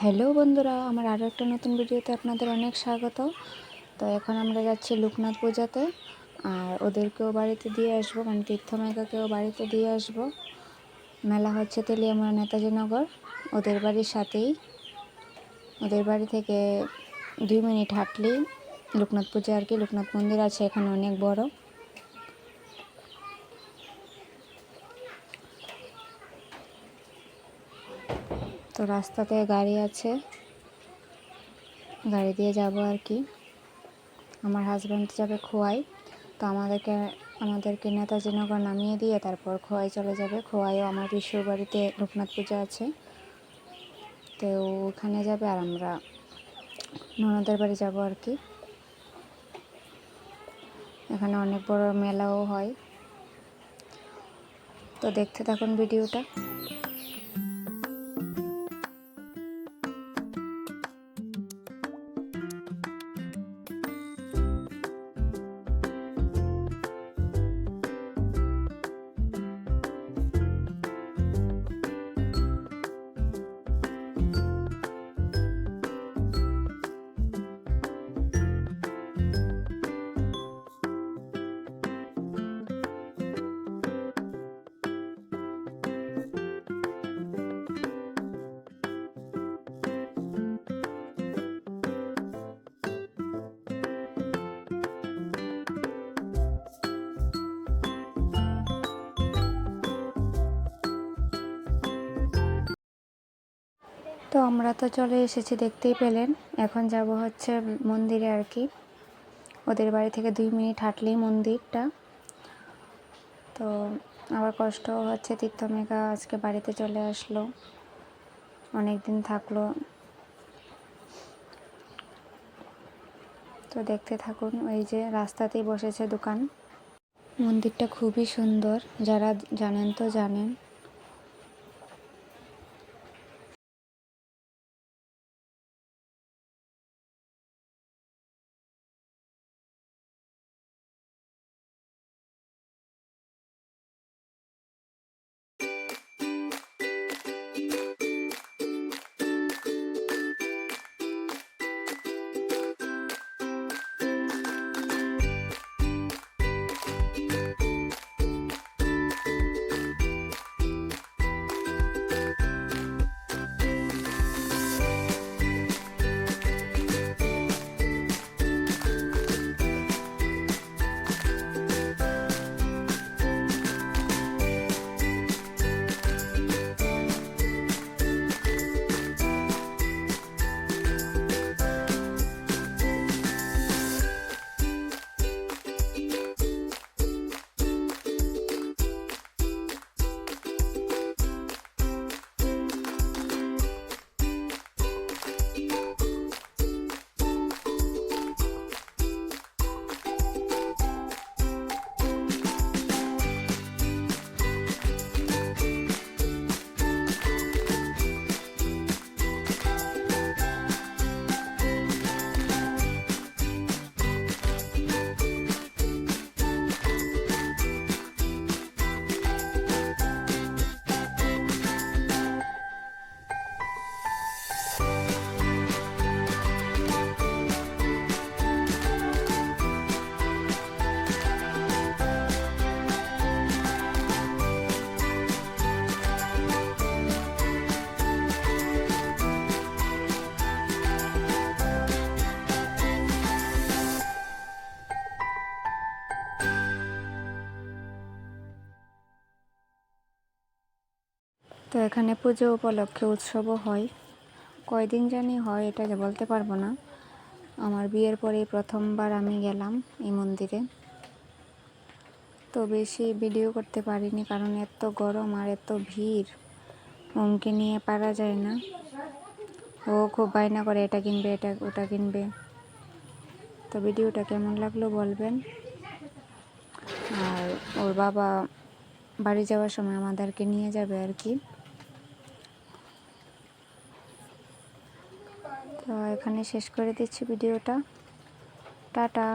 Hello বন্ধুরা, আমার আরও একটা নতুন ভিডিওতে আপনাদের অনেক স্বাগত। তো এখন আমরা যাচ্ছি লোকনাথ পূজাতে, আর ওদেরকেও বাড়িতে দিয়ে আসবো, মানে তীর্থমেকাকেও বাড়িতে দিয়ে আসবো। মেলা হচ্ছে তেলিয়ামুড়া নেতাজিনগর, ওদের বাড়ির সাথেই। ওদের বাড়ি থেকে 2 মিনিট হাঁটলেই লোকনাথ পূজা আর কি। লোকনাথ মন্দির আছে এখানে অনেক বড়। তো রাস্তাতে গাড়ি আছে, গাড়ি দিয়ে যাব আর কি। আমার হাজব্যান্ড যাবে খোয়াই, তো আমাদেরকে নেতাজিনগর নামিয়ে দিয়ে তারপর খোয়াই চলে যাবে। খোয়াইও আমার পিসুর বাড়িতে লোকনাথ পূজা আছে, তো ওখানে যাবে, আর আমরা ননদের বাড়ি যাব আর কি। এখানে অনেক বড় মেলাও হয়, তো দেখতে থাকুন ভিডিওটা। তো আমরা তো চলে এসেছি, দেখতেই পেলেন। এখন যাব হচ্ছে মন্দিরে আর কি। ওদের বাড়ি থেকে 2 মিনিট হাঁটলেই মন্দিরটা। তো আবার কষ্ট হচ্ছে, তীর্থমেকা আজকে বাড়িতে চলে আসলো, অনেক দিন থাকলো। তো দেখতে থাকুন। ওই যে রাস্তাতেই বসেছে দোকান। মন্দিরটা খুবই সুন্দর, যারা জানেন তো জানেন। তো এখানে পুজো উপলক্ষে উৎসবও হয়, কয়দিন জানি হয় এটা বলতে পারবো না। আমার বিয়ের পরেই প্রথমবার আমি গেলাম এই মন্দিরে। তো বেশি ভিডিও করতে পারিনি, কারণ এত গরম আর এত ভিড়, ওমকে নিয়ে পারা যায় না। ও খুব বায়না করে এটা কিনবে, এটা ওটা কিনবে। তো ভিডিওটা কেমন লাগলো বলবেন। আর ওর বাবা বাড়ি যাওয়ার সময় আমাদেরকে নিয়ে যাবে আর কি। তো এখানে শেষ করে দিচ্ছি ভিডিওটা। টাটা।